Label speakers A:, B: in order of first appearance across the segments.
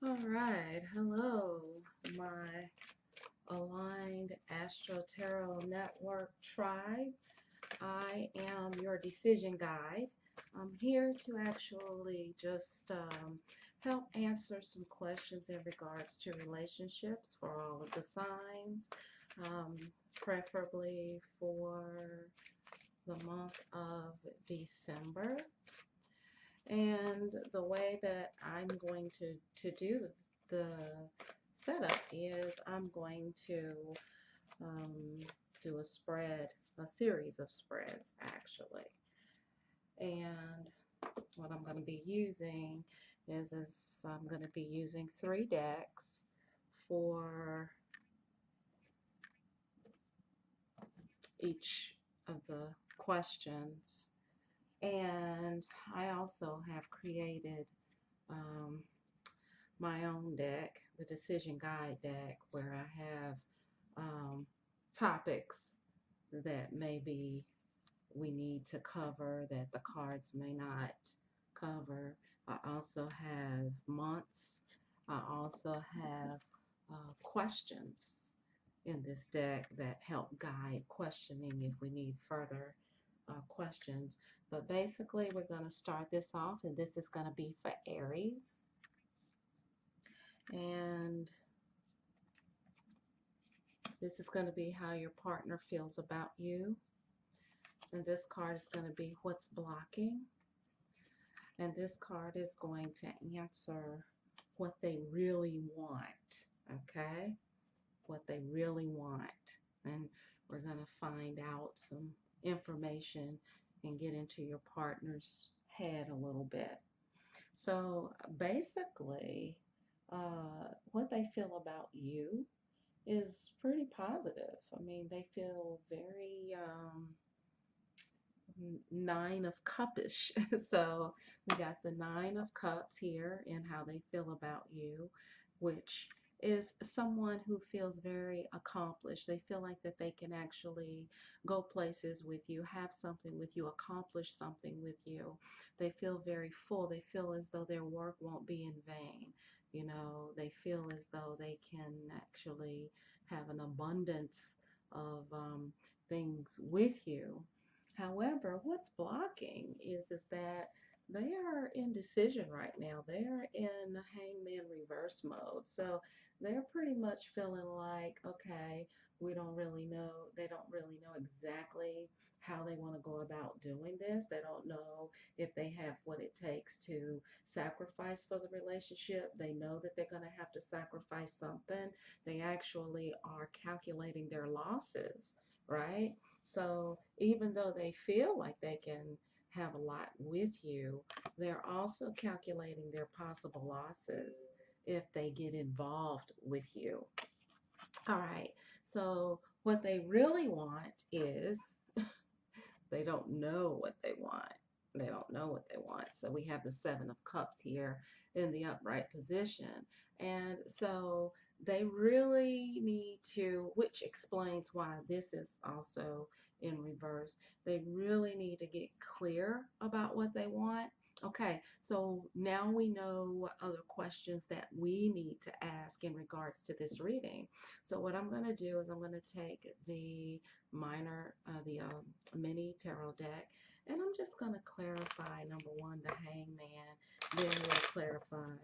A: All right, hello, my aligned Astro Tarot Network tribe. I am your decision guide. I'm here to actually just help answer some questions in regards to relationships for all of the signs, um, preferably for the month of December. And the way that I'm going to do the setup is I'm going to um, do a spread, a series of spreads actually. And what I'm going to be using is I'm going to be using 3 decks for each of the questions. And I also have created um, my own deck, the Decision Guide deck, where I have topics that maybe we need to cover that the cards may not cover. I also have months. I also have questions in this deck that help guide questioning if we need further questions. But basically, we're going to start this off, and this is going to be for Aries. And this is going to be how your partner feels about you. And this card is going to be what's blocking. And this card is going to answer what they really want. Okay? What they really want. And we're going to find out some information and get into your partner's head a little bit. So basically, what they feel about you is pretty positive. I mean, they feel very 9 of cupish. So we got the 9 of cups here and how they feel about you, which is someone who feels very accomplished. They feel like that they can actually go places with you, have something with you, accomplish something with you. They feel very full. They feel as though their work won't be in vain. You know, they feel as though they can actually have an abundance of things with you. However, what's blocking is that they are in decision right now. They're in hangman reverse mode. So they're pretty much feeling like, okay, we don't really know, they don't really know exactly how they want to go about doing this. They don't know if they have what it takes to sacrifice for the relationship. They know that they're going to have to sacrifice something. They actually are calculating their losses, right? So even though they feel like they can have a lot with you, they're also calculating their possible losses if they get involved with you. All right, so what they really want is they don't know what they want. They don't know what they want. So we have the 7 of Cups here in the upright position. And so they really need to, which explains why this is also in reverse. They really need to get clear about what they want. Okay, so now we know what other questions that we need to ask in regards to this reading. So what I'm going to do is I'm going to take the the mini tarot deck, and I'm just going to clarify number 1, the Hangman. Then we'll clarify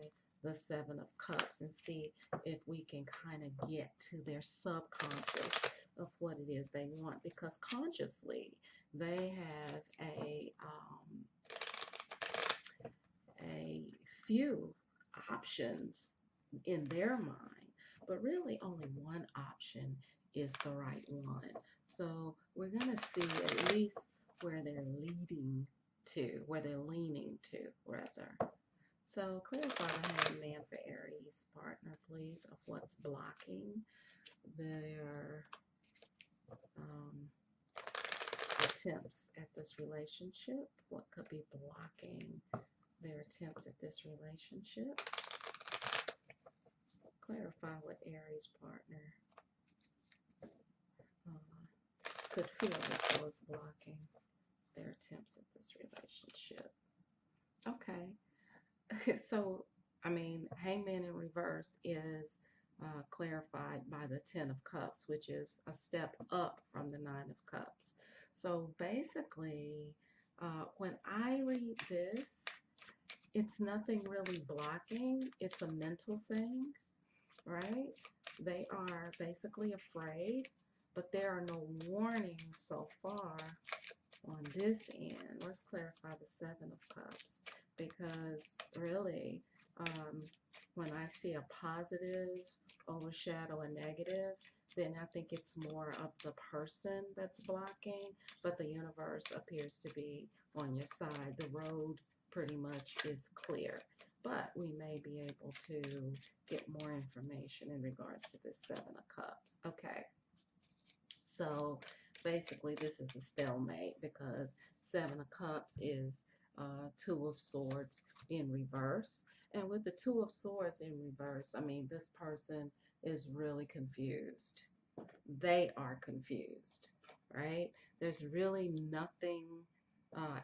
A: the 7 of Cups and see if we can kind of get to their subconscious of what it is they want, because consciously they have a few options in their mind, but really only one option is the right one. So we're going to see at least where they're leading to, where they're leaning to, rather. So clarify the Hangman for Aries partner, please, of what's blocking their attempts at this relationship. What could be blocking their attempts at this relationship? Clarify what Aries partner could feel as though it's blocking their attempts at this relationship. Okay, so Hangman in reverse is clarified by the Ten of Cups, which is a step up from the Nine of Cups. So basically, when I read this, it's nothing really blocking. It's a mental thing, right? They are basically afraid, but there are no warnings so far on this end. Let's clarify the Seven of Cups, because really, um, when I see a positive overshadow a negative, then I think it's more of the person that's blocking, but the universe appears to be on your side. The road pretty much is clear, but we may be able to get more information in regards to this Seven of Cups. Okay. So basically, this is a stalemate because Seven of Cups is Two of Swords in reverse. And with the Two of Swords in reverse, this person is really confused. They are confused, right? There's really nothing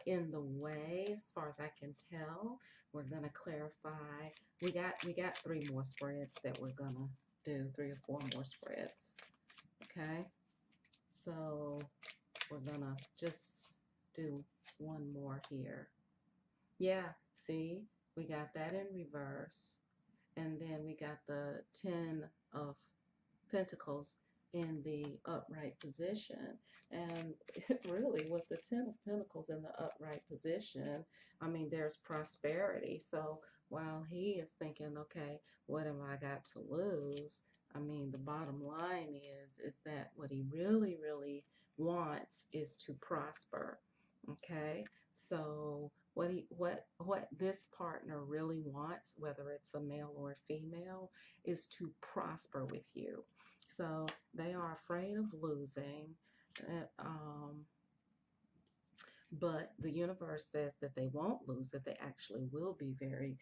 A: in the way as far as I can tell. We're gonna clarify. We got three more spreads that we're gonna do, 3 or 4 more spreads. Okay. So we're gonna just do one more here. Yeah, see, we got that in reverse. And then we got the Ten of Pentacles in the upright position. And really, with the Ten of Pentacles in the upright position, there's prosperity. So while he is thinking, okay, what have I got to lose? The bottom line is that what he really, really wants is to prosper. Okay, so what this partner really wants, whether it's a male or a female, is to prosper with you. So they are afraid of losing, uh, um, but the universe says that they won't lose, that they actually will be very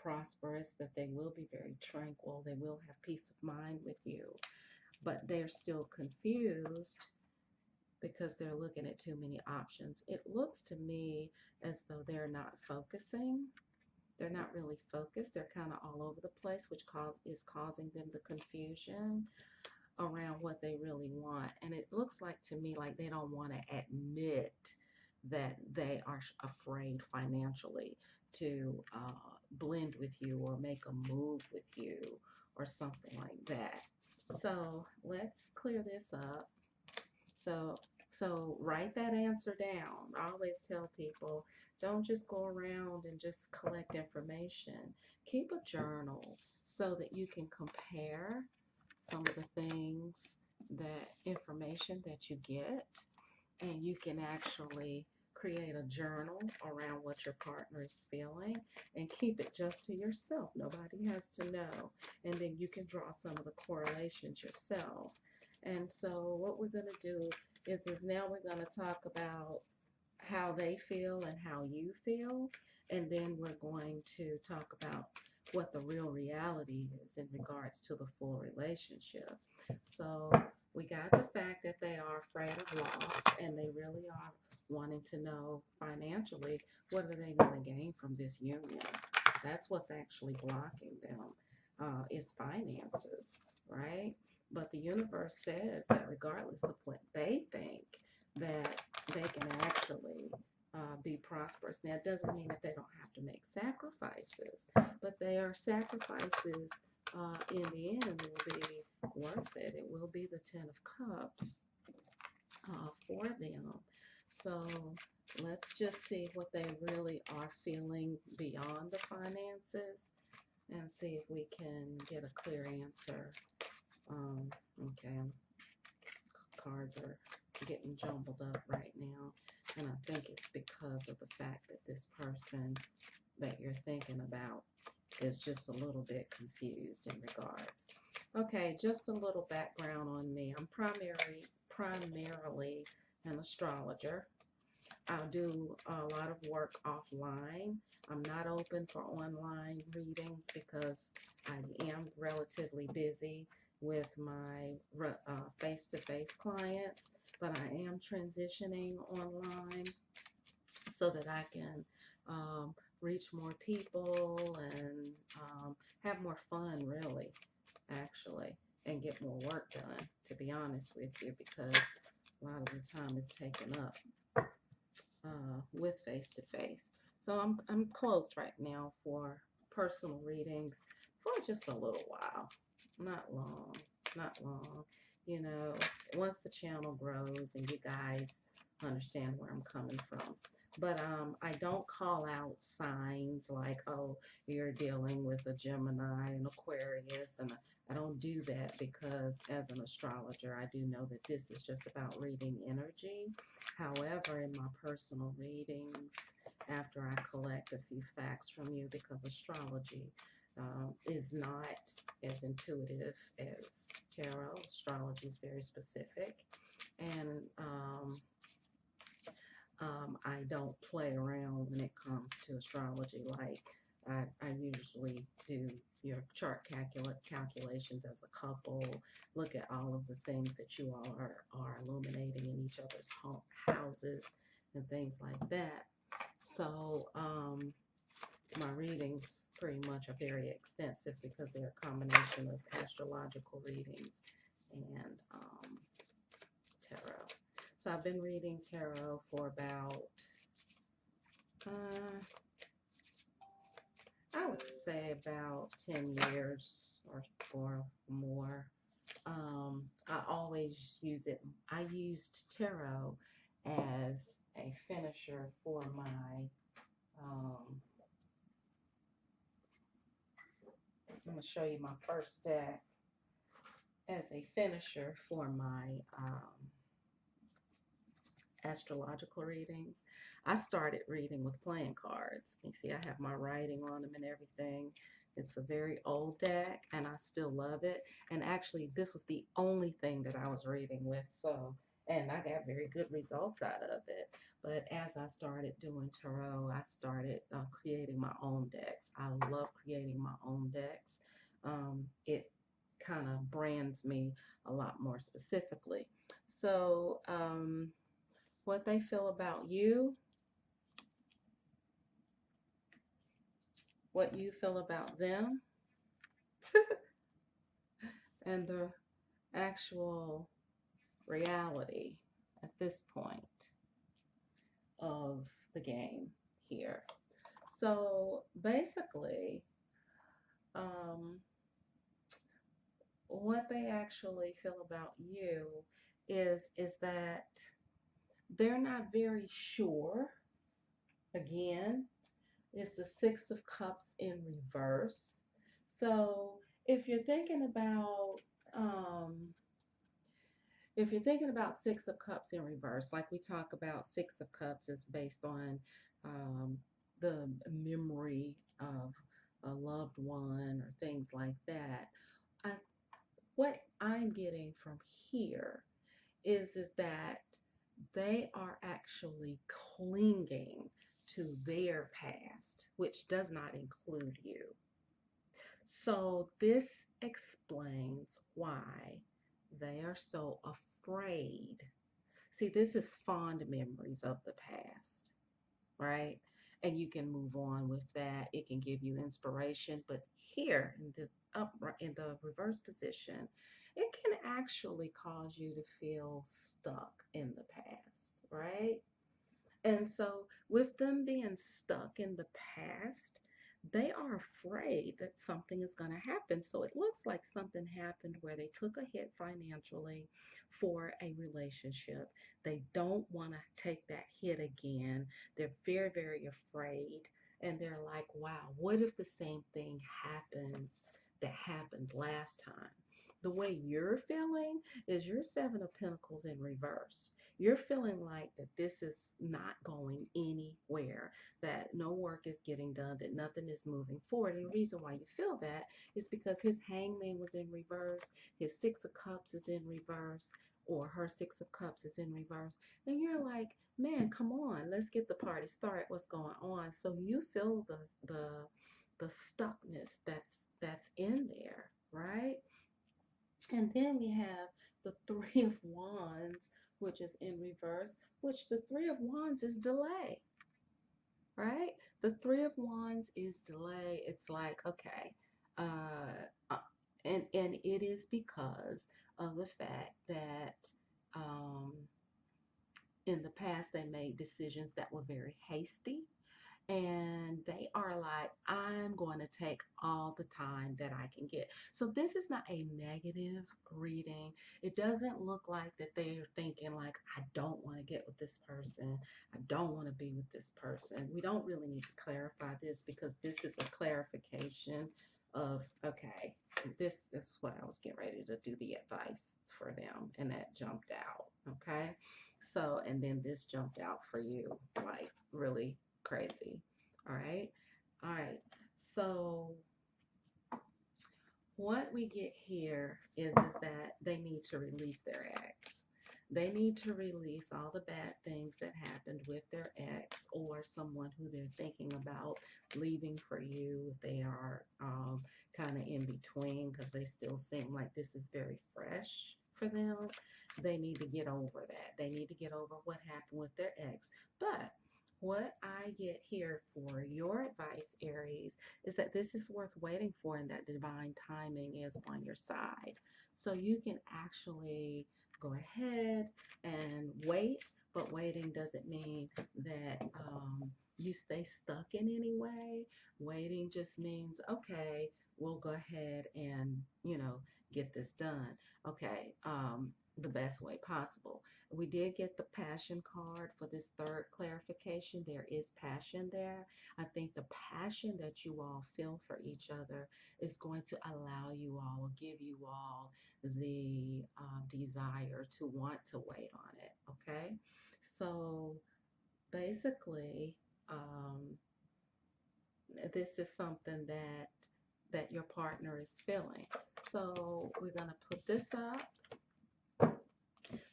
A: prosperous, that they will be very tranquil, they will have peace of mind with you. But they're still confused because they're looking at too many options. It looks to me as though they're not focusing. They're not really focused. They're kind of all over the place, which is causing them the confusion around what they really want. And it looks like to me like they don't want to admit that they are afraid financially to blend with you or make a move with you or something like that. So let's clear this up. So write that answer down. I always tell people, don't just go around and just collect information. Keep a journal so that you can compare some of the things, that information that you get, and you can actually create a journal around what your partner is feeling and keep it just to yourself. Nobody has to know. And then you can draw some of the correlations yourself. And so what we're going to do is now we're going to talk about how they feel and how you feel. And then we're going to talk about what the real reality is in regards to the full relationship. So we got the fact that they are afraid of loss and they really are wanting to know financially, what are they going to gain from this union? That's what's actually blocking them, is finances, right? But the universe says that regardless of what they think, that they can actually be prosperous. Now, it doesn't mean that they don't have to make sacrifices, but they are sacrifices in the end will be worth it. It will be the Ten of Cups for them. So let's just see what they really are feeling beyond the finances and see if we can get a clear answer. Okay, cards are getting jumbled up right now, and I think it's because of the fact that this person that you're thinking about is just a little bit confused in regards. Okay, just a little background on me. I'm primarily an astrologer. I do a lot of work offline. I'm not open for online readings because I am relatively busy with my face-to-face clients, but I am transitioning online so that I can reach more people and have more fun, really, actually, and get more work done, to be honest with you, because a lot of the time it's taken up with face-to-face. So I'm closed right now for personal readings for just a little while. Not long, not long. You know, once the channel grows and you guys understand where I'm coming from. But I don't call out signs like, oh, you're dealing with a Gemini and Aquarius, and I don't do that because as an astrologer, I do know that this is just about reading energy. However, in my personal readings, after I collect a few facts from you, because astrology is not as intuitive as tarot. Astrology is very specific, and I don't play around when it comes to astrology. Like I usually do your chart calculations as a couple, look at all of the things that you all are illuminating in each other's houses and things like that. So my readings pretty much are very extensive because they're a combination of astrological readings and tarot. So I've been reading tarot for about, I would say about 10 years or more. I always use it. I used tarot as a finisher for my, I'm going to show you my first deck as a finisher for my astrological readings. I started reading with playing cards. You see, I have my writing on them and everything. It's a very old deck, and I still love it. And actually, this was the only thing that I was reading with, so, and I got very good results out of it. But as I started doing tarot, I started creating my own decks. I love creating my own decks. It kind of brands me a lot more specifically. So, what they feel about you, what you feel about them, and the actual reality at this point of the game here. So basically, um, what they actually feel about you is that they're not very sure. Again, it's the Six of Cups in reverse. So if you're thinking about Six of Cups in reverse, like we talk about, Six of Cups is based on um, the memory of a loved one or things like that. I, what I'm getting from here is that they are actually clinging to their past, which does not include you. So this explains why they are so afraid. See, this is fond memories of the past, right? And you can move on with that. It can give you inspiration, but here in the upright, in the reverse position, it can actually cause you to feel stuck in the past, right? And so, with them being stuck in the past, they are afraid that something is going to happen. So, it looks like something happened where they took a hit financially for a relationship. They don't want to take that hit again. They're very, very afraid. And they're like, wow, what if the same thing happens that happened last time? The way you're feeling is your Seven of Pentacles in reverse. You're feeling like that this is not going anywhere, that no work is getting done, that nothing is moving forward. And the reason why you feel that is because his Hangman was in reverse, his Six of Cups is in reverse, or her Six of Cups is in reverse. And you're like, man, come on, let's get the party started. What's going on? So you feel the stuckness that's in there, right? And then we have the Three of Wands, which is in reverse, which the Three of Wands is delay. right? The Three of Wands is delay. It's like, okay, uh, uh, and it is because of the fact that um, in the past they made decisions that were very hasty, and they are like, I'm going to take all the time that I can get. So this is not a negative reading. It doesn't look like that they're thinking like, I don't want to get with this person. I don't want to be with this person. We don't really need to clarify this because this is a clarification of, okay, this is what I was getting ready to do the advice for them, and that jumped out. Okay. So, and then this jumped out for you, like really crazy. All right. All right. So what we get here is that they need to release their ex. They need to release all the bad things that happened with their ex or someone who they're thinking about leaving for you. They are kind of in between because they still seem like this is very fresh for them. They need to get over that. They need to get over what happened with their ex. But what I get here for your advice, Aries, is that this is worth waiting for and that divine timing is on your side. So you can actually go ahead and wait, but waiting doesn't mean that you stay stuck in any way. Waiting just means, okay, we'll go ahead and, get this done. Okay, the best way possible. We did get the passion card for this third clarification. There is passion there. I think the passion that you all feel for each other is going to allow you all, give you all the desire to want to wait on it. Okay. So basically, this is something that your partner is feeling. So we're going to put this up.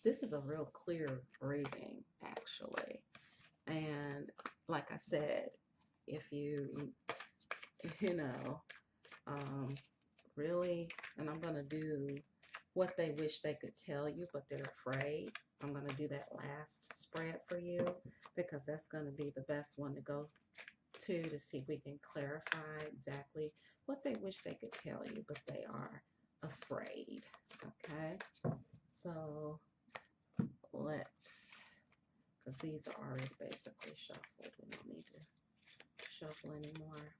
A: This is a real clear reading, actually. And like I said, if you know, um, really, and I'm going to do what they wish they could tell you, but they're afraid. I'm going to do that last spread for you because that's going to be the best one to go to see if we can clarify exactly what they wish they could tell you, but they are afraid. Okay, so let's, because these are already basically shuffled. We don't need to shuffle anymore.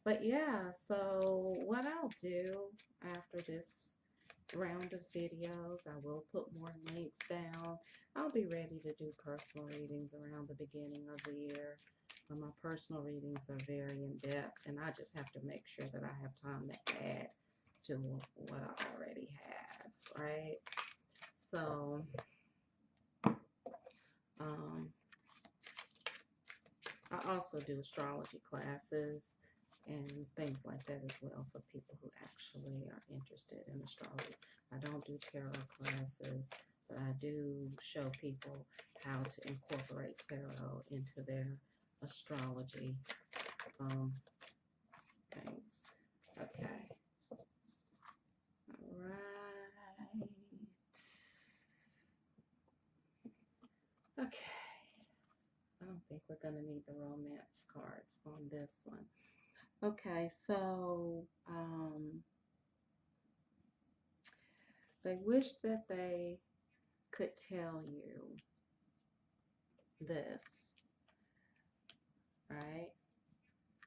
A: But yeah, so what I'll do after this round of videos, I will put more links down. I'll be ready to do personal readings around the beginning of the year. My personal readings are very in-depth, and I just have to make sure that I have time to add to what I already have, right? So, I also do astrology classes and things like that as well for people who actually are interested in astrology. I don't do tarot classes, but I do show people how to incorporate tarot into their astrology things. Okay. All right. Okay. I don't think we're going to need the romance cards on this one. Okay, so they wish that they could tell you this, right?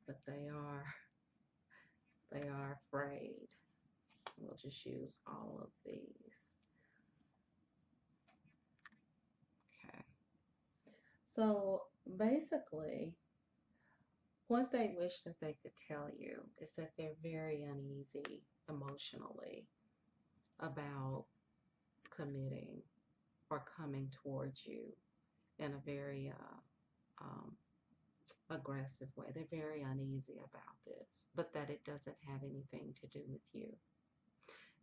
A: But they are afraid. We'll just use all of these. Okay. So basically, what they wish that they could tell you is that they're very uneasy emotionally about committing or coming towards you in a very aggressive way. They're very uneasy about this, but that it doesn't have anything to do with you.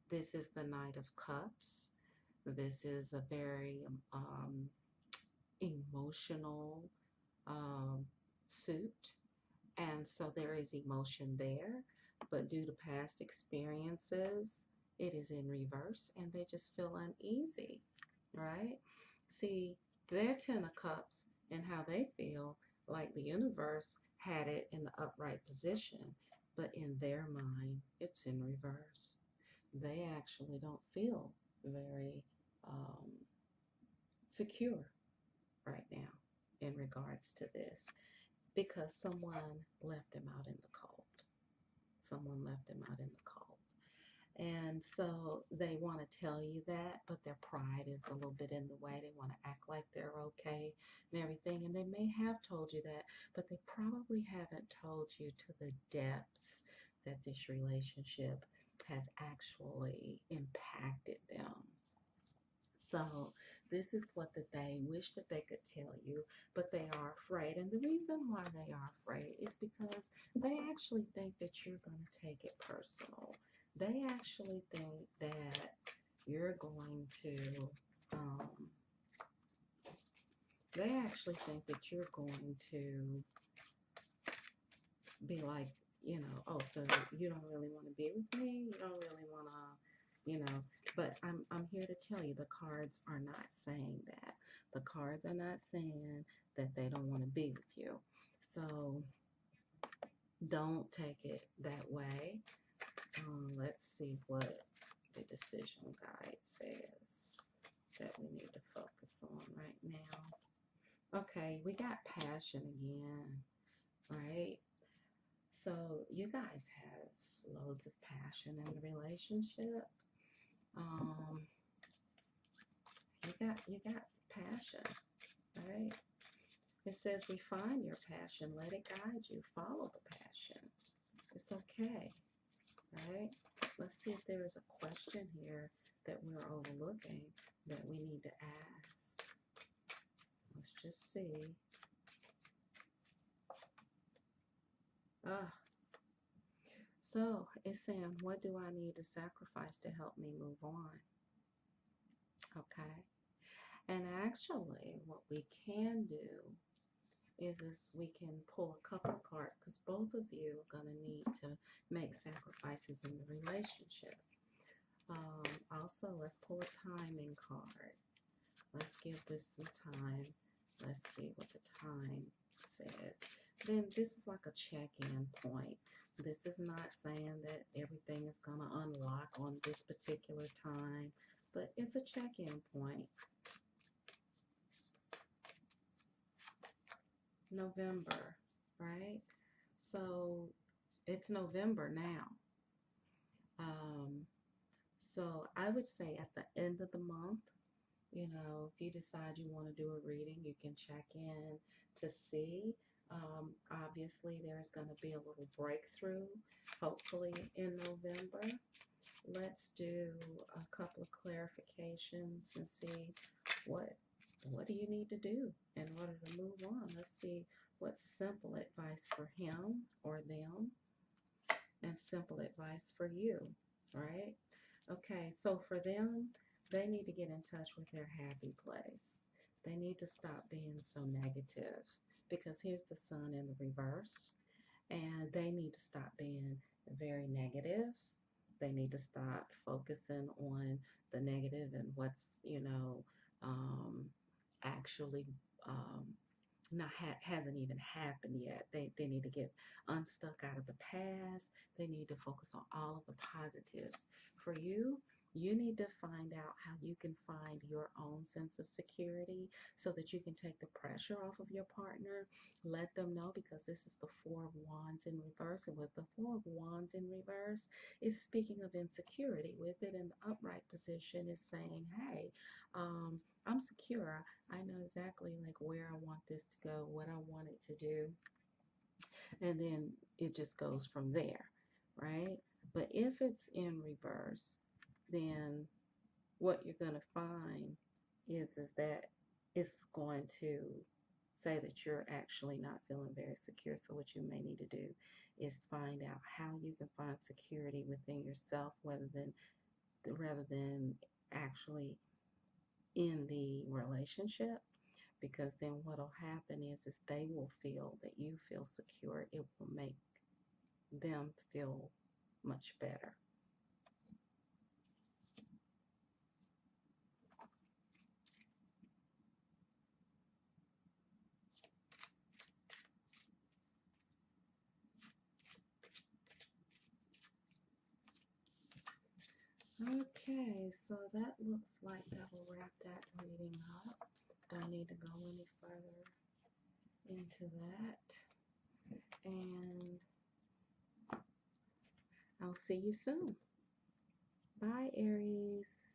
A: This is the Knight of Cups. This is a very emotional suit, and so there is emotion there, but due to past experiences, it is in reverse, and they just feel uneasy, right? See, their Ten of Cups and how they feel, like the universe had it in the upright position, but in their mind, it's in reverse. They actually don't feel very um, secure right now in regards to this because someone left them out in the cold. Someone left them out in the cold. And so they want to tell you that, but their pride is a little bit in the way. They want to act like they're okay and everything. And they may have told you that, but they probably haven't told you to the depths that this relationship has actually impacted them. So this is what that they wish that they could tell you, but they are afraid. And the reason why they are afraid is because they actually think that you're going to take it personal. They actually think that you're going to, um, they actually think that you're going to be like, oh, so you don't really want to be with me? You don't really want to, but I'm here to tell you the cards are not saying that. The cards are not saying that they don't want to be with you. So don't take it that way. Let's see what the decision guide says that we need to focus on right now. Okay, we got passion again, right? So you guys have loads of passion in the relationship. Um, you got passion, right? It says refine your passion, let it guide you, follow the passion. It's okay, right? Let's see if there is a question here that we're overlooking that we need to ask. Let's just see. Ah, so it's saying, what do I need to sacrifice to help me move on? Okay. And actually, what we can do is we can pull a couple of cards because both of you are going to need to make sacrifices in the relationship. Also, let's pull a timing card. Let's give this some time. Let's see what the time says. Then this is like a check-in point. This is not saying that everything is going to unlock on this particular time, but it's a check-in point. November, right? So it's November now. So I would say at the end of the month, if you decide you want to do a reading, you can check in to see. Obviously, there's going to be a little breakthrough, hopefully in November. Let's do a couple of clarifications and see what do you need to do in order to move on. Let's see what's simple advice for him or them and simple advice for you, right? Okay, so for them, they need to get in touch with their happy place. They need to stop being so negative because here's the sun in the reverse, and they need to stop being very negative. They need to stop focusing on the negative and what's, actually not hasn't even happened yet. They need to get unstuck out of the past. They need to focus on all of the positives. For you, you need to find out how you can find your own sense of security so that you can take the pressure off of your partner. Let them know, because this is the Four of Wands in reverse. And with the Four of Wands in reverse, it's speaking of insecurity. With it in the upright position, is saying, hey, I'm secure. I know exactly like where I want this to go, what I want it to do, and then it just goes from there, right? But if it's in reverse, then what you're going to find is that it's going to say that you're actually not feeling very secure. So what you may need to do is find out how you can find security within yourself rather than actually in the relationship, because then what'll happen is they will feel that you feel secure. It will make them feel much better. Okay, so that looks like that will wrap that reading up. Don't need to go any further into that. And I'll see you soon. Bye, Aries.